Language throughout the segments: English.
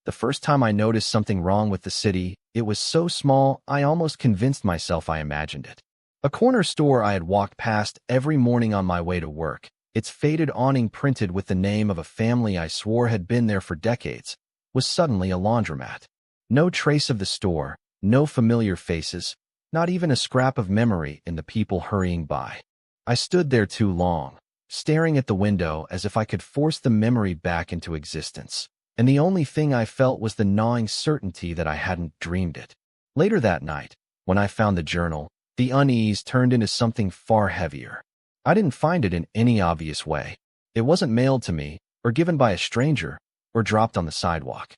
The first time I noticed something wrong with the city, it was so small I almost convinced myself I imagined it. A corner store I had walked past every morning on my way to work, its faded awning printed with the name of a family I swore had been there for decades, was suddenly a laundromat. No trace of the store, no familiar faces, not even a scrap of memory in the people hurrying by. I stood there too long, staring at the window as if I could force the memory back into existence, and the only thing I felt was the gnawing certainty that I hadn't dreamed it. Later that night, when I found the journal, the unease turned into something far heavier. I didn't find it in any obvious way. It wasn't mailed to me, or given by a stranger, or dropped on the sidewalk.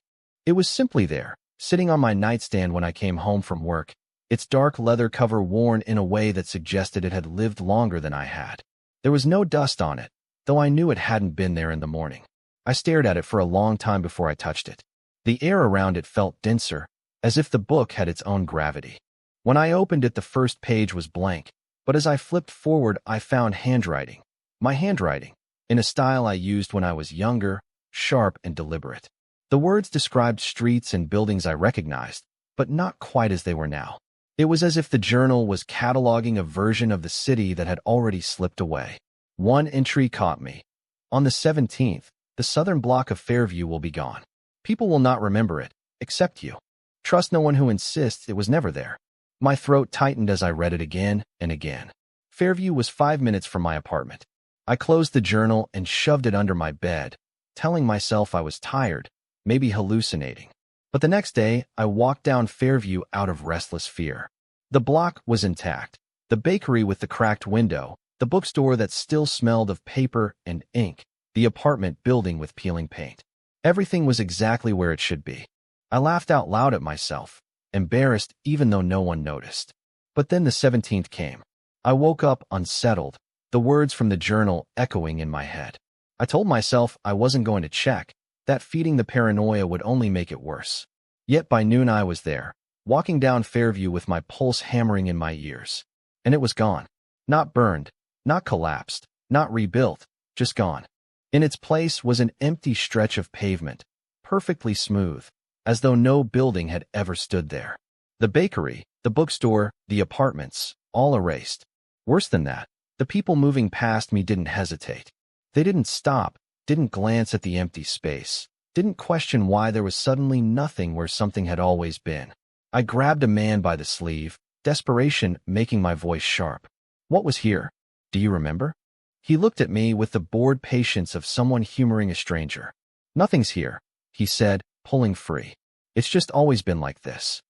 It was simply there, sitting on my nightstand when I came home from work, its dark leather cover worn in a way that suggested it had lived longer than I had. There was no dust on it, though I knew it hadn't been there in the morning. I stared at it for a long time before I touched it. The air around it felt denser, as if the book had its own gravity. When I opened it, the first page was blank, but as I flipped forward, I found handwriting. My handwriting, in a style I used when I was younger, sharp and deliberate. The words described streets and buildings I recognized, but not quite as they were now. It was as if the journal was cataloging a version of the city that had already slipped away. One entry caught me. On the 17th, the southern block of Fairview will be gone. People will not remember it, except you. Trust no one who insists it was never there. My throat tightened as I read it again and again. Fairview was 5 minutes from my apartment. I closed the journal and shoved it under my bed, telling myself I was tired, maybe hallucinating. But the next day, I walked down Fairview out of restless fear. The block was intact. The bakery with the cracked window, the bookstore that still smelled of paper and ink, the apartment building with peeling paint. Everything was exactly where it should be. I laughed out loud at myself, embarrassed even though no one noticed. But then the 17th came. I woke up unsettled, the words from the journal echoing in my head. I told myself I wasn't going to check, that feeding the paranoia would only make it worse. Yet by noon I was there, walking down Fairview with my pulse hammering in my ears. And it was gone. Not burned, not collapsed, not rebuilt, just gone. In its place was an empty stretch of pavement, perfectly smooth, as though no building had ever stood there. The bakery, the bookstore, the apartments, all erased. Worse than that, the people moving past me didn't hesitate. They didn't stop, didn't glance at the empty space, didn't question why there was suddenly nothing where something had always been. I grabbed a man by the sleeve, desperation making my voice sharp. What was here? Do you remember? He looked at me with the bored patience of someone humoring a stranger. Nothing's here, he said, pulling free. It's just always been like this.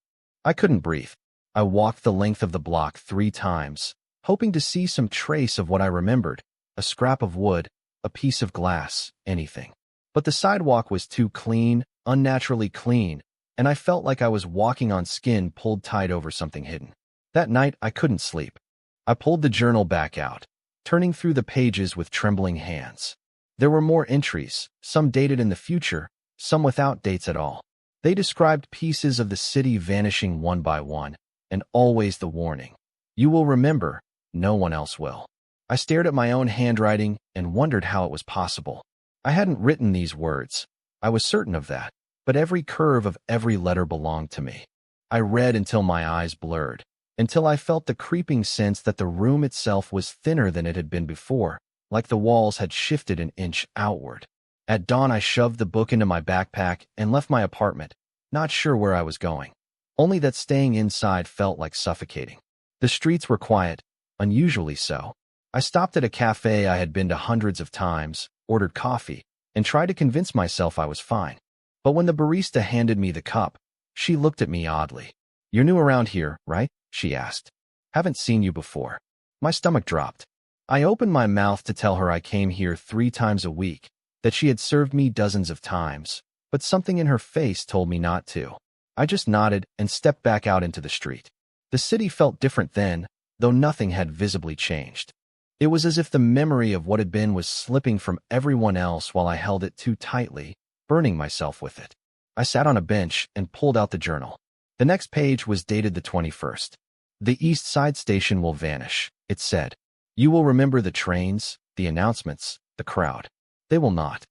I couldn't breathe. I walked the length of the block 3 times, hoping to see some trace of what I remembered, a scrap of wood, a piece of glass, anything. But the sidewalk was too clean, unnaturally clean, and I felt like I was walking on skin pulled tight over something hidden. That night, I couldn't sleep. I pulled the journal back out, turning through the pages with trembling hands. There were more entries, some dated in the future, some without dates at all. They described pieces of the city vanishing one by one, and always the warning. You will remember, no one else will. I stared at my own handwriting and wondered how it was possible. I hadn't written these words. I was certain of that, but every curve of every letter belonged to me. I read until my eyes blurred, until I felt the creeping sense that the room itself was thinner than it had been before, like the walls had shifted an inch outward. At dawn, I shoved the book into my backpack and left my apartment, not sure where I was going. Only that staying inside felt like suffocating. The streets were quiet, unusually so. I stopped at a cafe I had been to hundreds of times, ordered coffee, and tried to convince myself I was fine. But when the barista handed me the cup, she looked at me oddly. You're new around here, right? She asked. Haven't seen you before. My stomach dropped. I opened my mouth to tell her I came here 3 times a week, that she had served me dozens of times, but something in her face told me not to. I just nodded and stepped back out into the street. The city felt different then, though nothing had visibly changed. It was as if the memory of what had been was slipping from everyone else while I held it too tightly, burning myself with it. I sat on a bench and pulled out the journal. The next page was dated the 21st. The East Side station will vanish, it said. You will remember the trains, the announcements, the crowd. They will not.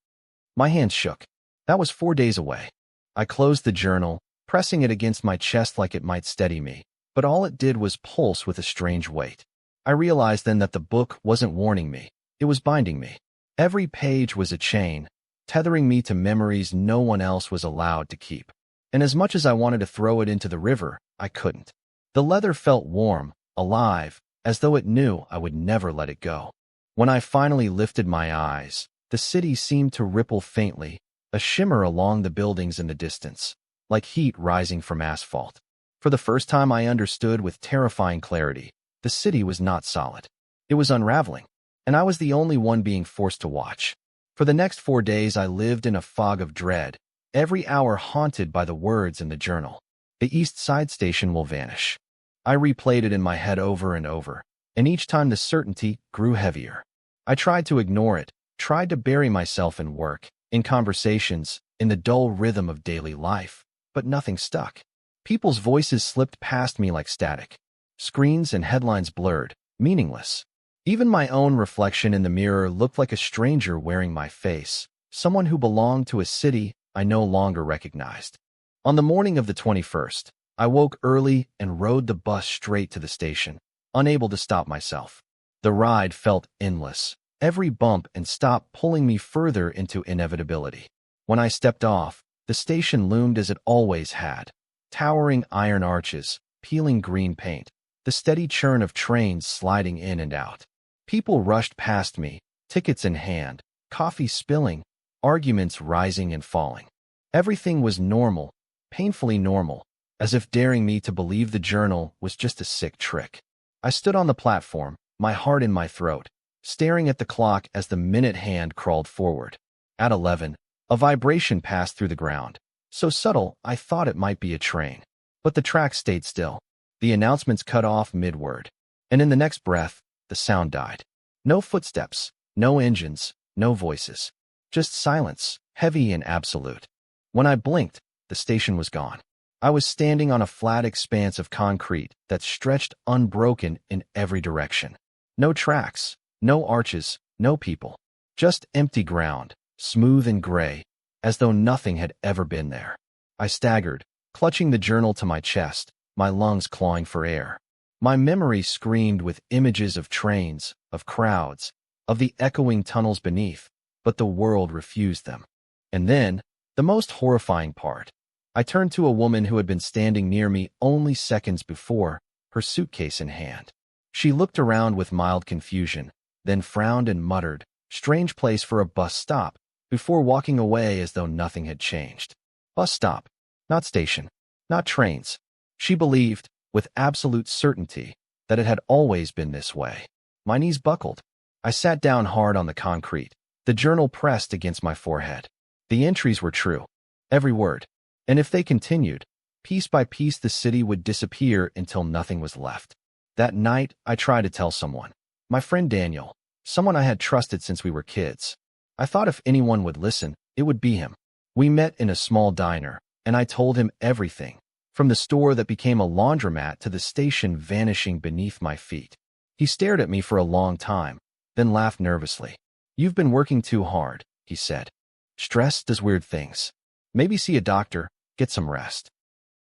My hands shook. That was 4 days away. I closed the journal, pressing it against my chest like it might steady me, but all it did was pulse with a strange weight. I realized then that the book wasn't warning me, it was binding me. Every page was a chain, tethering me to memories no one else was allowed to keep. And as much as I wanted to throw it into the river, I couldn't. The leather felt warm, alive, as though it knew I would never let it go. When I finally lifted my eyes, the city seemed to ripple faintly, a shimmer along the buildings in the distance, like heat rising from asphalt. For the first time I understood with terrifying clarity, the city was not solid. It was unraveling, and I was the only one being forced to watch. For the next 4 days I lived in a fog of dread, every hour haunted by the words in the journal. The East Side Station will vanish. I replayed it in my head over and over, and each time the certainty grew heavier. I tried to ignore it, tried to bury myself in work, in conversations, in the dull rhythm of daily life, but nothing stuck. People's voices slipped past me like static. Screens and headlines blurred, meaningless. Even my own reflection in the mirror looked like a stranger wearing my face, someone who belonged to a city I no longer recognized. On the morning of the 21st, I woke early and rode the bus straight to the station, unable to stop myself. The ride felt endless, every bump and stop pulling me further into inevitability. When I stepped off, the station loomed as it always had, towering iron arches, peeling green paint, the steady churn of trains sliding in and out. People rushed past me, tickets in hand, coffee spilling, arguments rising and falling. Everything was normal, painfully normal, as if daring me to believe the journal was just a sick trick. I stood on the platform, my heart in my throat, staring at the clock as the minute hand crawled forward. At 11, a vibration passed through the ground, so subtle I thought it might be a train. But the track stayed still. The announcements cut off mid-word, and in the next breath, the sound died. No footsteps, no engines, no voices. Just silence, heavy and absolute. When I blinked, the station was gone. I was standing on a flat expanse of concrete that stretched unbroken in every direction. No tracks, no arches, no people. Just empty ground, smooth and gray, as though nothing had ever been there. I staggered, clutching the journal to my chest, my lungs clawing for air. My memory screamed with images of trains, of crowds, of the echoing tunnels beneath, but the world refused them. And then, the most horrifying part, I turned to a woman who had been standing near me only seconds before, her suitcase in hand. She looked around with mild confusion, then frowned and muttered, "Strange place for a bus stop," before walking away as though nothing had changed. Bus stop, not station, not trains. She believed, with absolute certainty, that it had always been this way. My knees buckled. I sat down hard on the concrete, the journal pressed against my forehead. The entries were true, every word. And if they continued, piece by piece the city would disappear until nothing was left. That night, I tried to tell someone. My friend Daniel, someone I had trusted since we were kids. I thought if anyone would listen, it would be him. We met in a small diner, and I told him everything, from the store that became a laundromat to the station vanishing beneath my feet. He stared at me for a long time, then laughed nervously. "You've been working too hard," he said. "Stress does weird things. Maybe see a doctor, get some rest."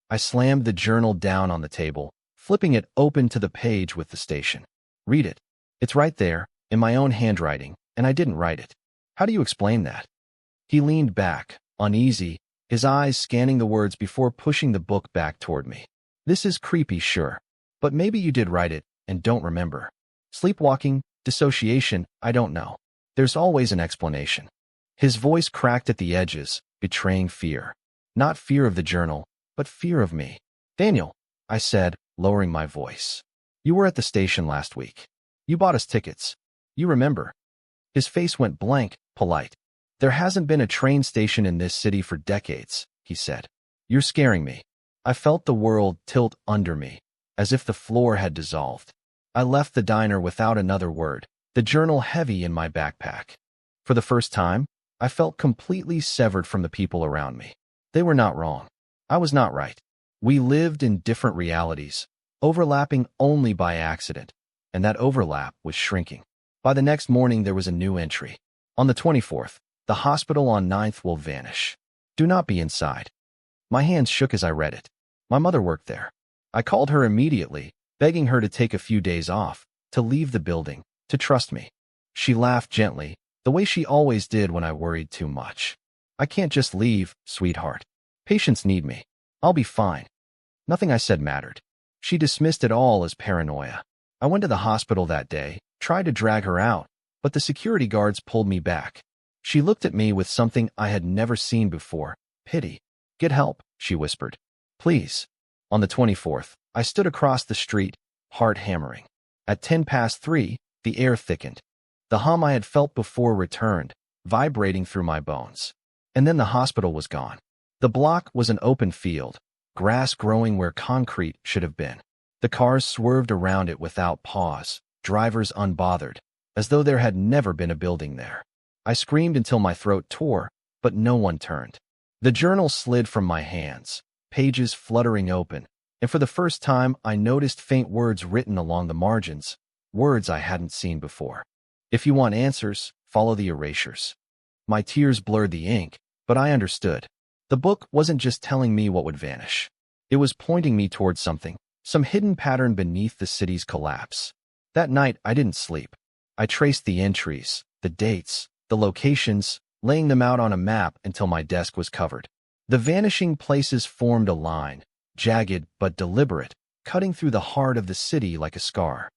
I slammed the journal down on the table, flipping it open to the page with the station. "Read it. It's right there, in my own handwriting, and I didn't write it. How do you explain that?" He leaned back, uneasy, his eyes scanning the words before pushing the book back toward me. "This is creepy, sure. But maybe you did write it and don't remember. Sleepwalking, dissociation, I don't know. There's always an explanation." His voice cracked at the edges, betraying fear. Not fear of the journal, but fear of me. "Daniel," I said, lowering my voice. "You were at the station last week. You bought us tickets. You remember?" His face went blank, polite. "There hasn't been a train station in this city for decades," he said. "You're scaring me." I felt the world tilt under me, as if the floor had dissolved. I left the diner without another word, the journal heavy in my backpack. For the first time, I felt completely severed from the people around me. They were not wrong. I was not right. We lived in different realities, overlapping only by accident, and that overlap was shrinking. By the next morning, there was a new entry. On the 24th, the hospital on 9th will vanish. Do not be inside. My hands shook as I read it. My mother worked there. I called her immediately, begging her to take a few days off, to leave the building, to trust me. She laughed gently, the way she always did when I worried too much. I can't just leave, sweetheart. Patients need me. I'll be fine. Nothing I said mattered. She dismissed it all as paranoia. I went to the hospital that day, tried to drag her out, but the security guards pulled me back. She looked at me with something I had never seen before, pity. Get help, she whispered. Please. On the 24th, I stood across the street, heart hammering. At 3:10, the air thickened. The hum I had felt before returned, vibrating through my bones. And then the hospital was gone. The block was an open field, grass growing where concrete should have been. The cars swerved around it without pause, drivers unbothered, as though there had never been a building there. I screamed until my throat tore, but no one turned. The journal slid from my hands, pages fluttering open, and for the first time I noticed faint words written along the margins, words I hadn't seen before. If you want answers, follow the erasures. My tears blurred the ink, but I understood. The book wasn't just telling me what would vanish. It was pointing me towards something, some hidden pattern beneath the city's collapse. That night, I didn't sleep. I traced the entries, the dates, the locations, laying them out on a map until my desk was covered. The vanishing places formed a line, jagged but deliberate, cutting through the heart of the city like a scar.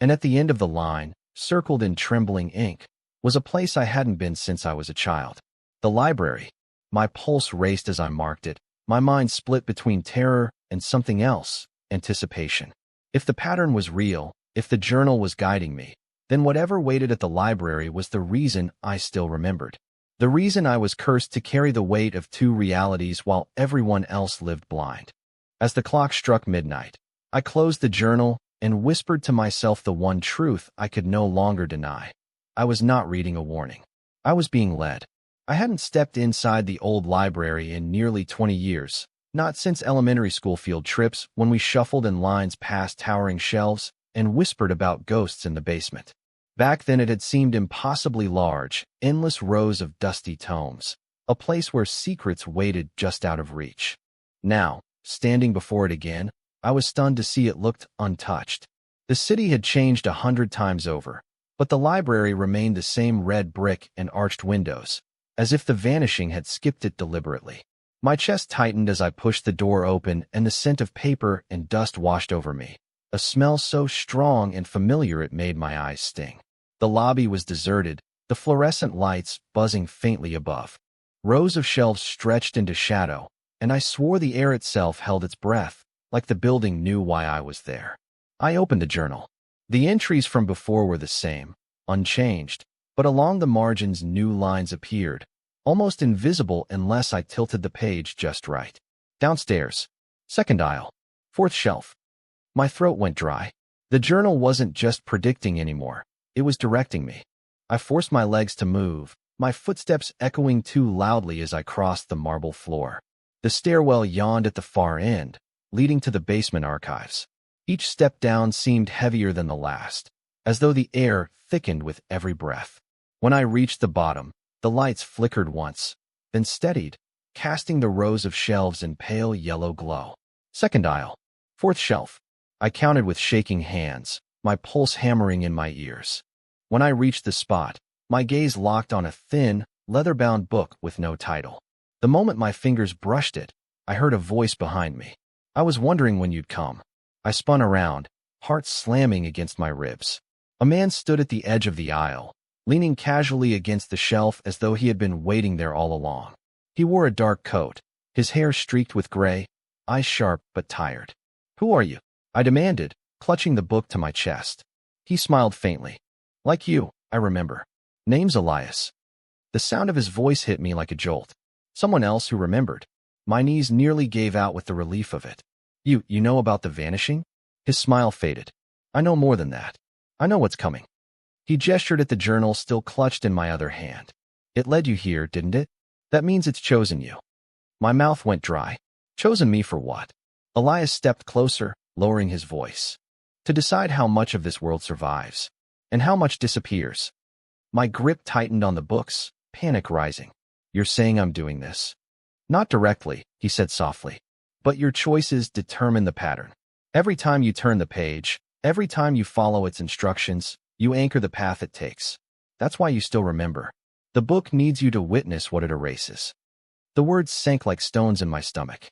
And at the end of the line, circled in trembling ink, was a place I hadn't been since I was a child. The library. My pulse raced as I marked it, my mind split between terror and something else, anticipation. If the pattern was real, if the journal was guiding me, then whatever waited at the library was the reason I still remembered. The reason I was cursed to carry the weight of two realities while everyone else lived blind. As the clock struck midnight, I closed the journal and whispered to myself the one truth I could no longer deny. I was not reading a warning. I was being led. I hadn't stepped inside the old library in nearly 20 years, not since elementary school field trips when we shuffled in lines past towering shelves and whispered about ghosts in the basement. Back then it had seemed impossibly large, endless rows of dusty tomes, a place where secrets waited just out of reach. Now, standing before it again, I was stunned to see it looked untouched. The city had changed 100 times over, but the library remained the same red brick and arched windows, as if the vanishing had skipped it deliberately. My chest tightened as I pushed the door open and the scent of paper and dust washed over me, a smell so strong and familiar it made my eyes sting. The lobby was deserted, the fluorescent lights buzzing faintly above. Rows of shelves stretched into shadow, and I swore the air itself held its breath, like the building knew why I was there. I opened the journal. The entries from before were the same, unchanged, but along the margins new lines appeared, almost invisible unless I tilted the page just right. Downstairs. Second aisle. Fourth shelf. My throat went dry. The journal wasn't just predicting anymore. It was directing me. I forced my legs to move, my footsteps echoing too loudly as I crossed the marble floor. The stairwell yawned at the far end, leading to the basement archives. Each step down seemed heavier than the last, as though the air thickened with every breath. When I reached the bottom, the lights flickered once, then steadied, casting the rows of shelves in pale yellow glow. Second aisle. Fourth shelf. I counted with shaking hands, my pulse hammering in my ears. When I reached the spot, my gaze locked on a thin, leather-bound book with no title. The moment my fingers brushed it, I heard a voice behind me. I was wondering when you'd come. I spun around, heart slamming against my ribs. A man stood at the edge of the aisle, leaning casually against the shelf as though he had been waiting there all along. He wore a dark coat, his hair streaked with gray, eyes sharp but tired. "Who are you?" I demanded, clutching the book to my chest. He smiled faintly. "Like you, I remember. Name's Elias." The sound of his voice hit me like a jolt. Someone else who remembered. My knees nearly gave out with the relief of it. You know about the vanishing?" His smile faded. "I know more than that. I know what's coming." He gestured at the journal still clutched in my other hand. "It led you here, didn't it? That means it's chosen you." My mouth went dry. Chosen me for what? Elias stepped closer, lowering his voice. "To decide how much of this world survives, and how much disappears." My grip tightened on the books, panic rising. "You're saying I'm doing this?" Not directly, he said softly. But your choices determine the pattern. Every time you turn the page, every time you follow its instructions, you anchor the path it takes. That's why you still remember. The book needs you to witness what it erases. The words sank like stones in my stomach.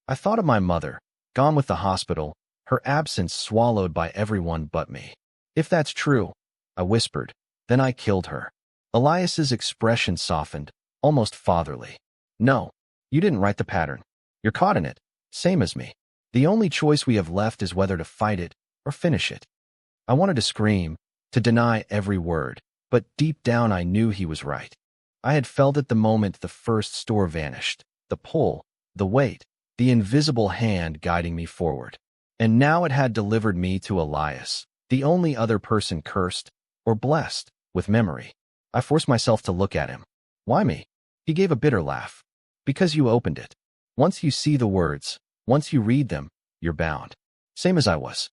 I thought of my mother, gone with the hospital, her absence swallowed by everyone but me. If that's true, I whispered, then I killed her. Elias's expression softened, almost fatherly. No, you didn't write the pattern. You're caught in it, same as me. The only choice we have left is whether to fight it or finish it. I wanted to scream, to deny every word, but deep down I knew he was right. I had felt it the moment the first store vanished, the pull, the weight, the invisible hand guiding me forward. And now it had delivered me to Elias, the only other person cursed, or blessed, with memory. I forced myself to look at him. Why me? He gave a bitter laugh. Because you opened it. Once you see the words, once you read them, you're bound. Same as I was.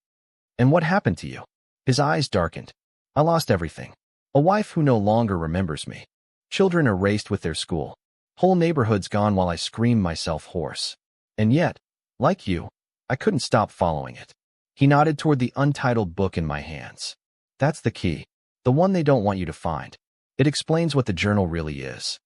And what happened to you? His eyes darkened. I lost everything. A wife who no longer remembers me. Children erased with their school. Whole neighborhoods gone while I screamed myself hoarse. And yet, like you, I couldn't stop following it. He nodded toward the untitled book in my hands. That's the key. The one they don't want you to find. It explains what the journal really is.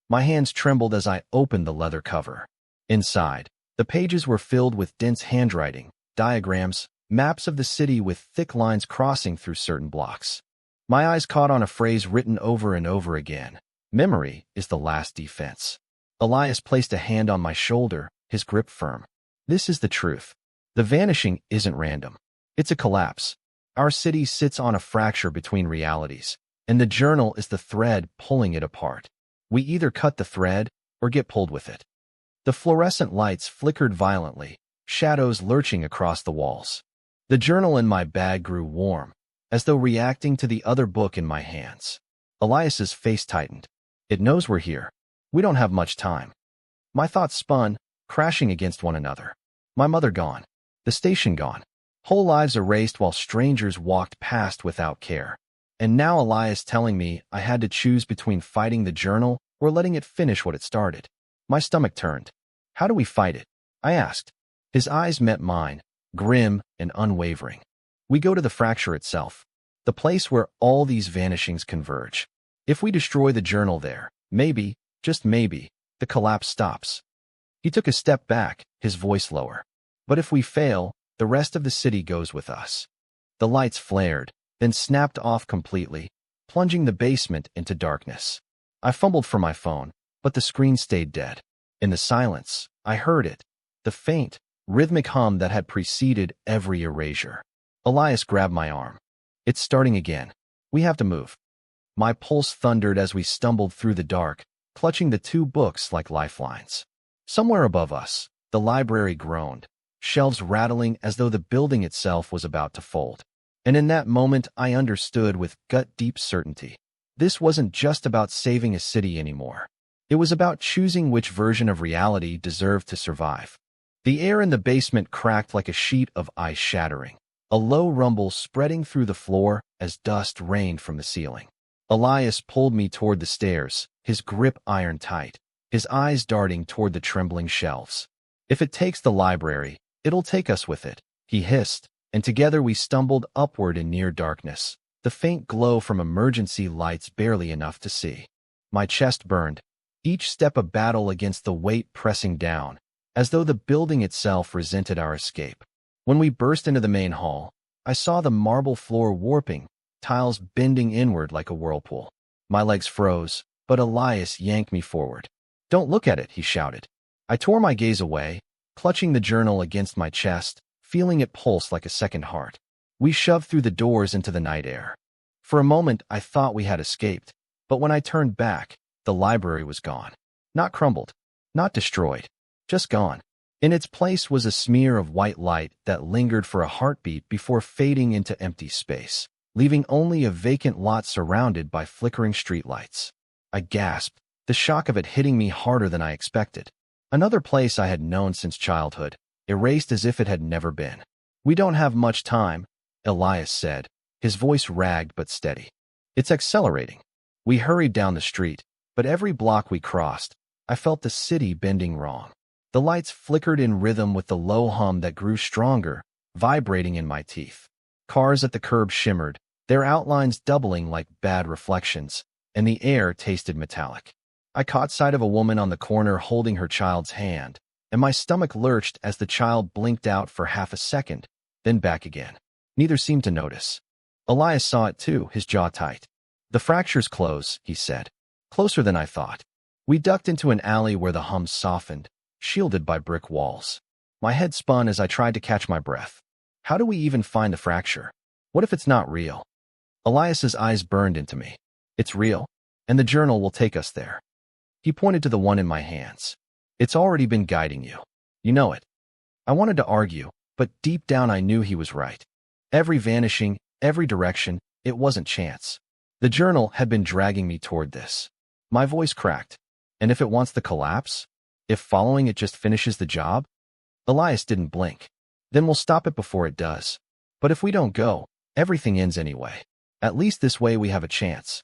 My hands trembled as I opened the leather cover. Inside, the pages were filled with dense handwriting, diagrams, maps of the city with thick lines crossing through certain blocks. My eyes caught on a phrase written over and over again. Memory is the last defense. Elias placed a hand on my shoulder, his grip firm. This is the truth. The vanishing isn't random. It's a collapse. Our city sits on a fracture between realities, and the journal is the thread pulling it apart. We either cut the thread or get pulled with it. The fluorescent lights flickered violently, shadows lurching across the walls. The journal in my bag grew warm, as though reacting to the other book in my hands. Elias's face tightened. It knows we're here. We don't have much time. My thoughts spun, crashing against one another. My mother gone. The station gone. Whole lives erased while strangers walked past without care. And now Elias telling me I had to choose between fighting the journal or letting it finish what it started. My stomach turned. How do we fight it? I asked. His eyes met mine, grim and unwavering. We go to the fracture itself, the place where all these vanishings converge. If we destroy the journal there, maybe, just maybe, the collapse stops. He took a step back, his voice lower. But if we fail, the rest of the city goes with us. The lights flared, then snapped off completely, plunging the basement into darkness. I fumbled for my phone, but the screen stayed dead. In the silence, I heard it, the faint, rhythmic hum that had preceded every erasure. Elias grabbed my arm. It's starting again. We have to move. My pulse thundered as we stumbled through the dark, clutching the two books like lifelines. Somewhere above us, the library groaned, shelves rattling as though the building itself was about to fold. And in that moment, I understood with gut-deep certainty. This wasn't just about saving a city anymore. It was about choosing which version of reality deserved to survive. The air in the basement cracked like a sheet of ice shattering, a low rumble spreading through the floor as dust rained from the ceiling. Elias pulled me toward the stairs, his grip iron tight, his eyes darting toward the trembling shelves. If it takes the library, it'll take us with it, he hissed, and together we stumbled upward in near darkness, the faint glow from emergency lights barely enough to see. My chest burned, each step a battle against the weight pressing down, as though the building itself resented our escape. When we burst into the main hall, I saw the marble floor warping, tiles bending inward like a whirlpool. My legs froze, but Elias yanked me forward. "Don't look at it," he shouted. I tore my gaze away, clutching the journal against my chest, feeling it pulse like a second heart. We shoved through the doors into the night air. For a moment, I thought we had escaped, but when I turned back, the library was gone. Not crumbled, not destroyed, just gone. In its place was a smear of white light that lingered for a heartbeat before fading into empty space, leaving only a vacant lot surrounded by flickering streetlights. I gasped, the shock of it hitting me harder than I expected. Another place I had known since childhood, erased as if it had never been. "We don't have much time," Elias said, his voice ragged but steady. "It's accelerating." We hurried down the street, but every block we crossed, I felt the city bending wrong. The lights flickered in rhythm with the low hum that grew stronger, vibrating in my teeth. Cars at the curb shimmered, their outlines doubling like bad reflections, and the air tasted metallic. I caught sight of a woman on the corner holding her child's hand, and my stomach lurched as the child blinked out for half a second, then back again. Neither seemed to notice. Elias saw it too, his jaw tight. "The fracture's close," he said. "Closer than I thought." We ducked into an alley where the hum softened, shielded by brick walls. My head spun as I tried to catch my breath. How do we even find the fracture? What if it's not real? Elias's eyes burned into me. "It's real, and the journal will take us there." He pointed to the one in my hands. "It's already been guiding you. You know it." I wanted to argue, but deep down I knew he was right. Every vanishing, every direction, it wasn't chance. The journal had been dragging me toward this. My voice cracked. And if it wants to collapse? If following it just finishes the job? Elias didn't blink. "Then we'll stop it before it does. But if we don't go, everything ends anyway. At least this way we have a chance."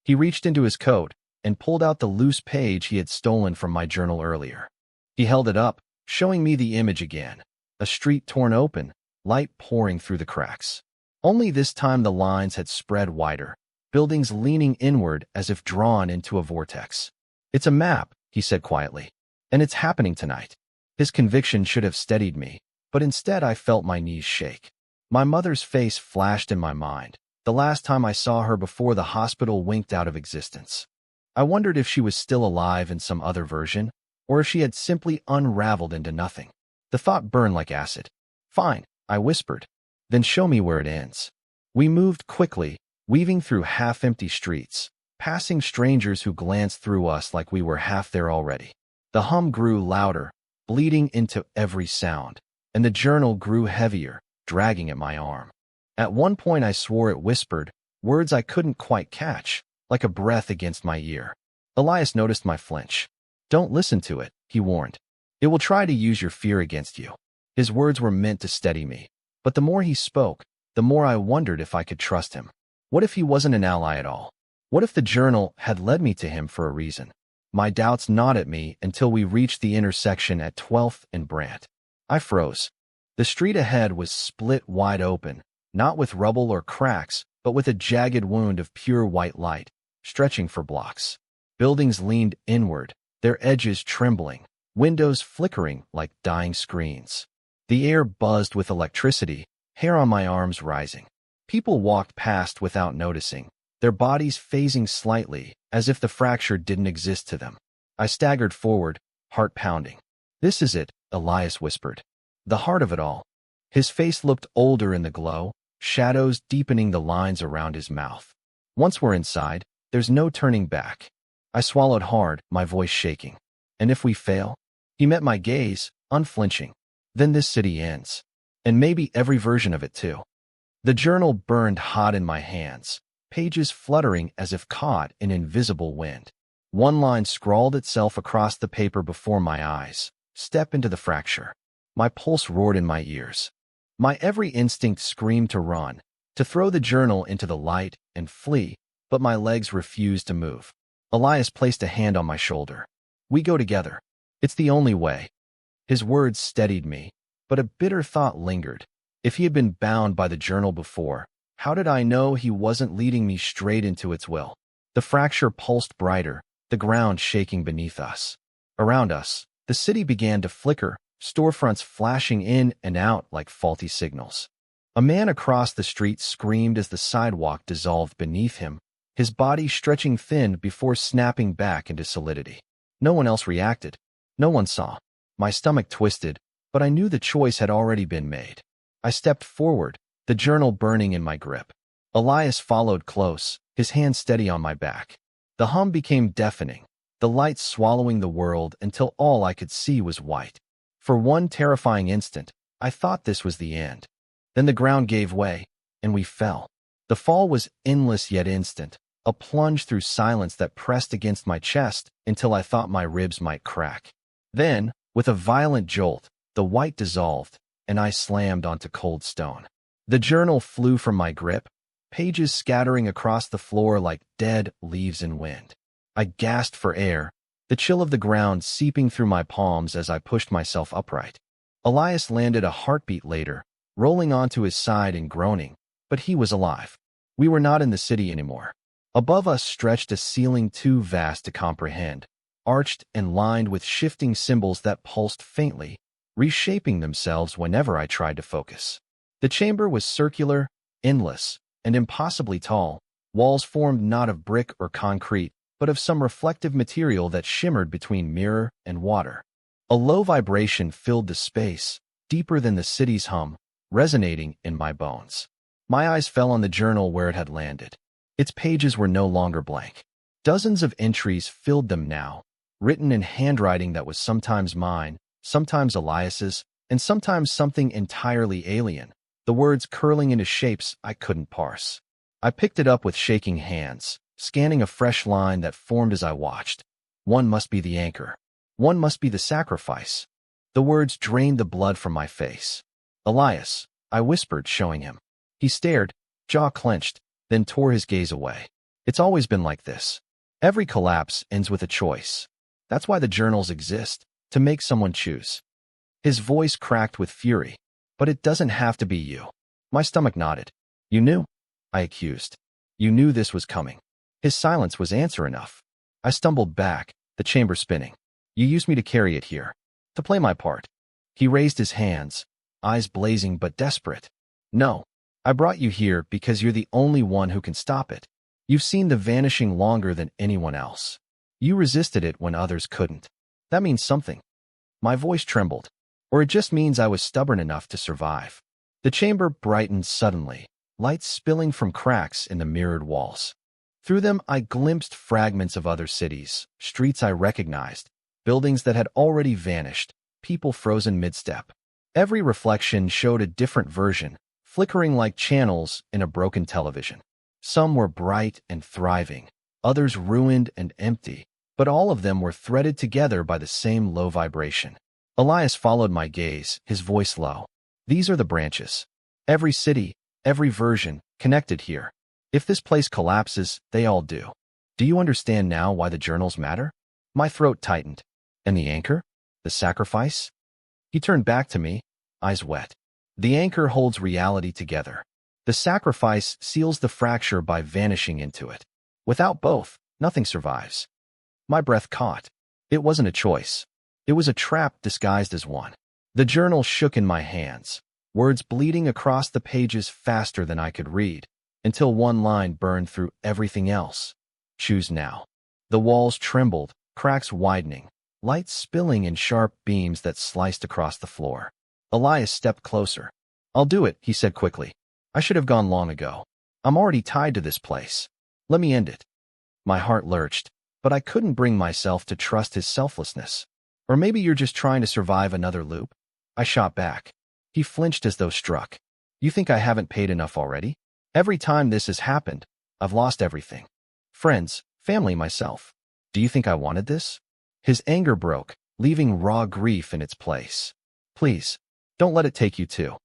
He reached into his coat and pulled out the loose page he had stolen from my journal earlier. He held it up, showing me the image again. A street torn open, light pouring through the cracks. Only this time the lines had spread wider, buildings leaning inward as if drawn into a vortex. "It's a map," he said quietly. "And it's happening tonight." His conviction should have steadied me, but instead I felt my knees shake. My mother's face flashed in my mind, the last time I saw her before the hospital winked out of existence. I wondered if she was still alive in some other version, or if she had simply unraveled into nothing. The thought burned like acid. "Fine," I whispered. "Then show me where it ends." We moved quickly, weaving through half-empty streets, passing strangers who glanced through us like we were half there already. The hum grew louder, bleeding into every sound, and the journal grew heavier, dragging at my arm. At one point I swore it whispered, words I couldn't quite catch, like a breath against my ear. Elias noticed my flinch. "Don't listen to it," he warned. "It will try to use your fear against you." His words were meant to steady me, but the more he spoke, the more I wondered if I could trust him. What if he wasn't an ally at all? What if the journal had led me to him for a reason? My doubts gnawed at me until we reached the intersection at 12th and Brant. I froze. The street ahead was split wide open, not with rubble or cracks, but with a jagged wound of pure white light, stretching for blocks. Buildings leaned inward, their edges trembling, windows flickering like dying screens. The air buzzed with electricity, hair on my arms rising. People walked past without noticing, their bodies phasing slightly, as if the fracture didn't exist to them. I staggered forward, heart pounding. "This is it," Elias whispered. "The heart of it all." His face looked older in the glow, shadows deepening the lines around his mouth. "Once we're inside, there's no turning back." I swallowed hard, my voice shaking. "And if we fail?" He met my gaze, unflinching. "Then this city ends. And maybe every version of it too." The journal burned hot in my hands, pages fluttering as if caught in invisible wind. One line scrawled itself across the paper before my eyes. "Step into the fracture." My pulse roared in my ears. My every instinct screamed to run, to throw the journal into the light and flee, but my legs refused to move. Elias placed a hand on my shoulder. "We go together. It's the only way." His words steadied me, but a bitter thought lingered. If he had been bound by the journal before, how did I know he wasn't leading me straight into its will? The fracture pulsed brighter, the ground shaking beneath us. Around us, the city began to flicker, storefronts flashing in and out like faulty signals. A man across the street screamed as the sidewalk dissolved beneath him, his body stretching thin before snapping back into solidity. No one else reacted. No one saw. My stomach twisted, but I knew the choice had already been made. I stepped forward, the journal burning in my grip. Elias followed close, his hand steady on my back. The hum became deafening, the light swallowing the world until all I could see was white. For one terrifying instant, I thought this was the end. Then the ground gave way, and we fell. The fall was endless yet instant, a plunge through silence that pressed against my chest until I thought my ribs might crack. Then, with a violent jolt, the white dissolved, and I slammed onto cold stone. The journal flew from my grip, pages scattering across the floor like dead leaves in wind. I gasped for air, the chill of the ground seeping through my palms as I pushed myself upright. Elias landed a heartbeat later, rolling onto his side and groaning, but he was alive. We were not in the city anymore. Above us stretched a ceiling too vast to comprehend, arched and lined with shifting symbols that pulsed faintly, reshaping themselves whenever I tried to focus. The chamber was circular, endless, and impossibly tall, walls formed not of brick or concrete, but of some reflective material that shimmered between mirror and water. A low vibration filled the space, deeper than the city's hum, resonating in my bones. My eyes fell on the journal where it had landed. Its pages were no longer blank. Dozens of entries filled them now, written in handwriting that was sometimes mine, sometimes Elias's, and sometimes something entirely alien, the words curling into shapes I couldn't parse. I picked it up with shaking hands, scanning a fresh line that formed as I watched. One must be the anchor. One must be the sacrifice. The words drained the blood from my face. Elias, I whispered, showing him. He stared, jaw clenched, then tore his gaze away. It's always been like this. Every collapse ends with a choice. That's why the journals exist, to make someone choose. His voice cracked with fury. But it doesn't have to be you. My stomach nodded. You knew? I accused. You knew this was coming. His silence was answer enough. I stumbled back, the chamber spinning. You used me to carry it here, to play my part. He raised his hands, eyes blazing but desperate. No, I brought you here because you're the only one who can stop it. You've seen the vanishing longer than anyone else. You resisted it when others couldn't. That means something. My voice trembled. Or it just means I was stubborn enough to survive. The chamber brightened suddenly, lights spilling from cracks in the mirrored walls. Through them, I glimpsed fragments of other cities, streets I recognized, buildings that had already vanished, people frozen mid-step. Every reflection showed a different version, flickering like channels in a broken television. Some were bright and thriving, others ruined and empty, but all of them were threaded together by the same low vibration. Elias followed my gaze, his voice low. These are the branches. Every city, every version, connected here. If this place collapses, they all do. Do you understand now why the journals matter? My throat tightened. And the anchor? The sacrifice? He turned back to me, eyes wet. The anchor holds reality together. The sacrifice seals the fracture by vanishing into it. Without both, nothing survives. My breath caught. It wasn't a choice. It was a trap disguised as one. The journal shook in my hands, words bleeding across the pages faster than I could read, until one line burned through everything else. Choose now. The walls trembled, cracks widening, light spilling in sharp beams that sliced across the floor. Elias stepped closer. I'll do it, he said quickly. I should have gone long ago. I'm already tied to this place. Let me end it. My heart lurched, but I couldn't bring myself to trust his selflessness. Or maybe you're just trying to survive another loop? I shot back. He flinched as though struck. You think I haven't paid enough already? Every time this has happened, I've lost everything. Friends, family, myself. Do you think I wanted this? His anger broke, leaving raw grief in its place. Please, don't let it take you too.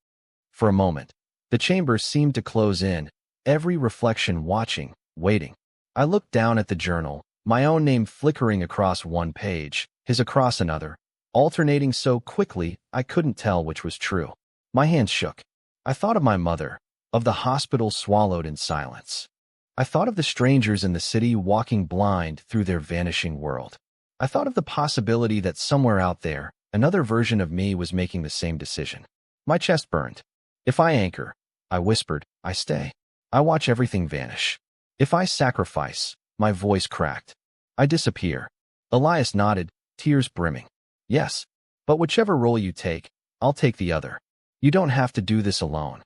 For a moment, the chamber seemed to close in, every reflection watching, waiting. I looked down at the journal, my own name flickering across one page, his across another, alternating so quickly I couldn't tell which was true. My hands shook. I thought of my mother, of the hospital swallowed in silence. I thought of the strangers in the city walking blind through their vanishing world. I thought of the possibility that somewhere out there, another version of me was making the same decision. My chest burned. If I anchor, I whispered, I stay. I watch everything vanish. If I sacrifice, my voice cracked. I disappear. Elias nodded, tears brimming. Yes, but whichever role you take, I'll take the other. You don't have to do this alone.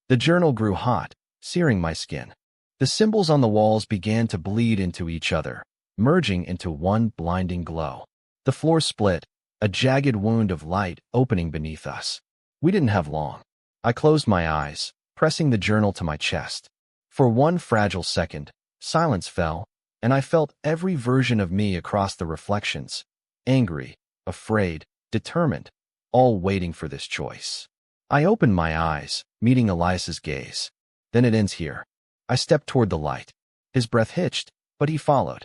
The journal grew hot, searing my skin. The symbols on the walls began to bleed into each other, merging into one blinding glow. The floor split, a jagged wound of light opening beneath us. We didn't have long. I closed my eyes, pressing the journal to my chest. For one fragile second, silence fell, and I felt every version of me across the reflections, angry, afraid, determined, all waiting for this choice. I opened my eyes, meeting Elias's gaze. Then it ends here. I stepped toward the light. His breath hitched, but he followed.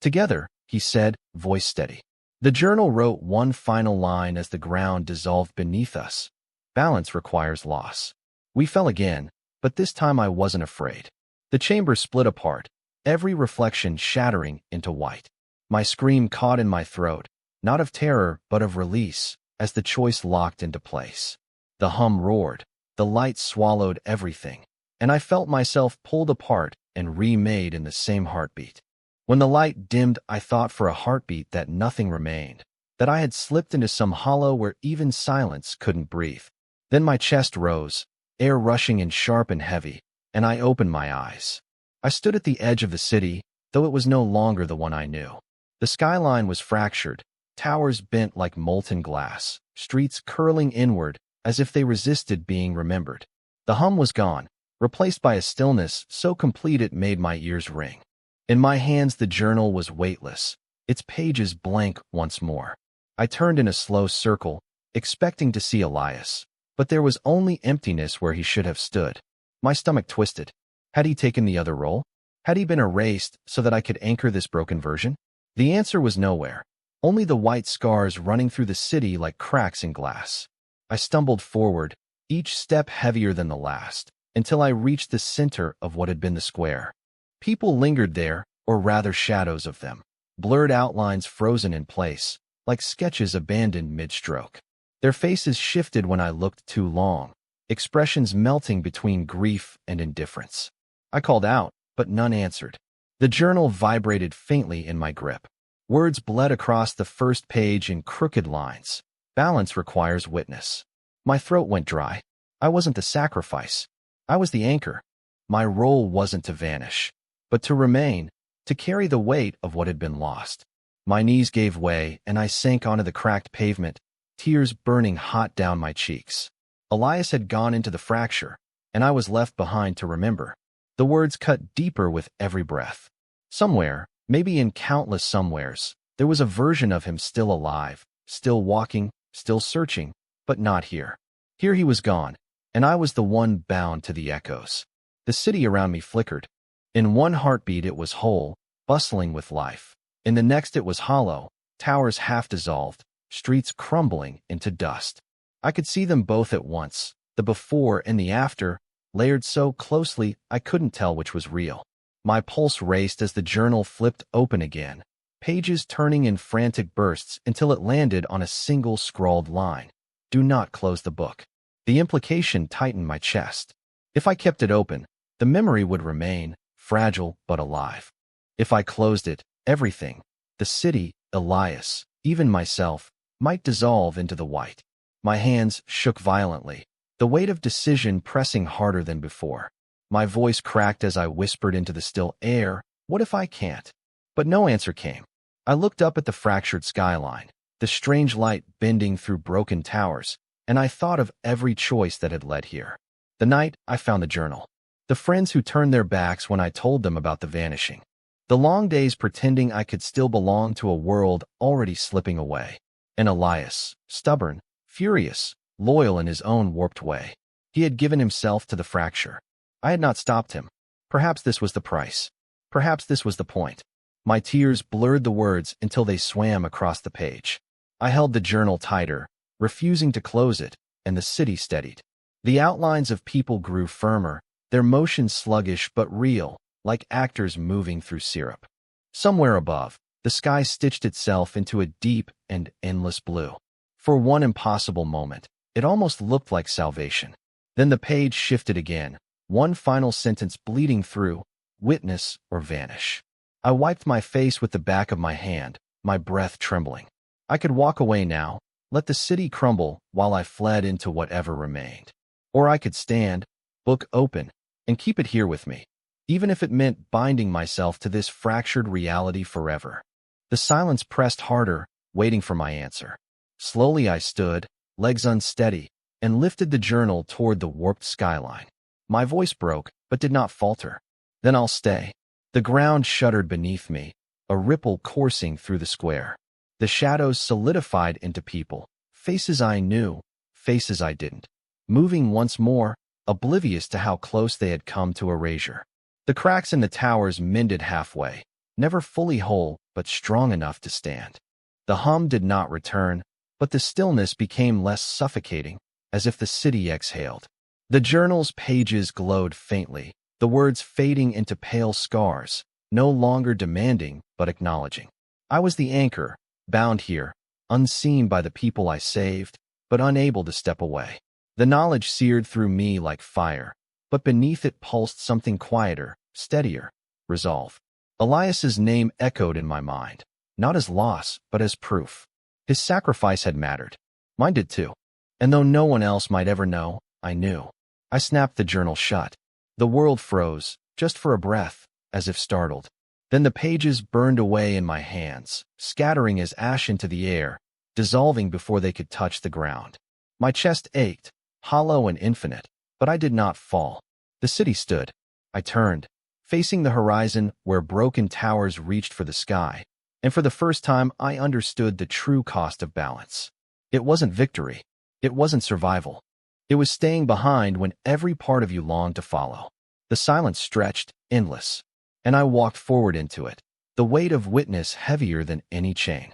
Together, he said, voice steady. The journal wrote one final line as the ground dissolved beneath us. Balance requires loss. We fell again, but this time I wasn't afraid. The chamber split apart, every reflection shattering into white. My scream caught in my throat, not of terror but of release, as the choice locked into place. The hum roared, the light swallowed everything, and I felt myself pulled apart and remade in the same heartbeat. When the light dimmed, I thought for a heartbeat that nothing remained, that I had slipped into some hollow where even silence couldn't breathe. Then my chest rose, air rushing in sharp and heavy, and I opened my eyes. I stood at the edge of the city, though it was no longer the one I knew. The skyline was fractured, towers bent like molten glass, streets curling inward as if they resisted being remembered. The hum was gone, replaced by a stillness so complete it made my ears ring. In my hands the journal was weightless, its pages blank once more. I turned in a slow circle, expecting to see Elias, but there was only emptiness where he should have stood. My stomach twisted. Had he taken the other role? Had he been erased so that I could anchor this broken version? The answer was nowhere, only the white scars running through the city like cracks in glass. I stumbled forward, each step heavier than the last, until I reached the center of what had been the square. People lingered there, or rather shadows of them, blurred outlines frozen in place, like sketches abandoned mid-stroke. Their faces shifted when I looked too long, expressions melting between grief and indifference. I called out, but none answered. The journal vibrated faintly in my grip. Words bled across the first page in crooked lines. Balance requires witness. My throat went dry. I wasn't the sacrifice. I was the anchor. My role wasn't to vanish, but to remain, to carry the weight of what had been lost. My knees gave way, and I sank onto the cracked pavement, tears burning hot down my cheeks. Elias had gone into the fracture, and I was left behind to remember. The words cut deeper with every breath. Somewhere, maybe in countless somewheres, there was a version of him still alive, still walking, still searching, but not here. Here he was gone, and I was the one bound to the echoes. The city around me flickered. In one heartbeat it was whole, bustling with life. In the next it was hollow, towers half dissolved, streets crumbling into dust. I could see them both at once, the before and the after, layered so closely I couldn't tell which was real. My pulse raced as the journal flipped open again, pages turning in frantic bursts until it landed on a single scrawled line. Do not close the book. The implication tightened my chest. If I kept it open, the memory would remain, fragile but alive. If I closed it, everything, the city, Elias, even myself, might dissolve into the white. My hands shook violently, the weight of decision pressing harder than before. My voice cracked as I whispered into the still air, "What if I can't?" But no answer came. I looked up at the fractured skyline, the strange light bending through broken towers, and I thought of every choice that had led here. The night I found the journal. The friends who turned their backs when I told them about the vanishing. The long days pretending I could still belong to a world already slipping away. And Elias, stubborn, furious, loyal in his own warped way. He had given himself to the fracture. I had not stopped him. Perhaps this was the price. Perhaps this was the point. My tears blurred the words until they swam across the page. I held the journal tighter, refusing to close it, and the city steadied. The outlines of people grew firmer, their motion sluggish but real, like actors moving through syrup. Somewhere above, the sky stitched itself into a deep and endless blue. For one impossible moment, it almost looked like salvation. Then the page shifted again, one final sentence bleeding through, witness or vanish. I wiped my face with the back of my hand, my breath trembling. I could walk away now, let the city crumble while I fled into whatever remained. Or I could stand, book open, and keep it here with me, even if it meant binding myself to this fractured reality forever. The silence pressed harder, waiting for my answer. Slowly I stood, legs unsteady, and lifted the journal toward the warped skyline. My voice broke, but did not falter. Then I'll stay. The ground shuddered beneath me, a ripple coursing through the square. The shadows solidified into people, faces I knew, faces I didn't, moving once more, oblivious to how close they had come to erasure. The cracks in the towers mended halfway, never fully whole, but strong enough to stand. The hum did not return, but the stillness became less suffocating, as if the city exhaled. The journal's pages glowed faintly, the words fading into pale scars, no longer demanding but acknowledging. I was the anchor, bound here, unseen by the people I saved, but unable to step away. The knowledge seared through me like fire, but beneath it pulsed something quieter, steadier: resolve. Elias's name echoed in my mind, not as loss, but as proof. His sacrifice had mattered. Mine did too. And though no one else might ever know, I knew. I snapped the journal shut. The world froze, just for a breath, as if startled. Then the pages burned away in my hands, scattering as ash into the air, dissolving before they could touch the ground. My chest ached, hollow and infinite, but I did not fall. The city stood. I turned, facing the horizon where broken towers reached for the sky, and for the first time I understood the true cost of balance. It wasn't victory. It wasn't survival. It was staying behind when every part of you longed to follow. The silence stretched, endless, and I walked forward into it, the weight of witness heavier than any chain.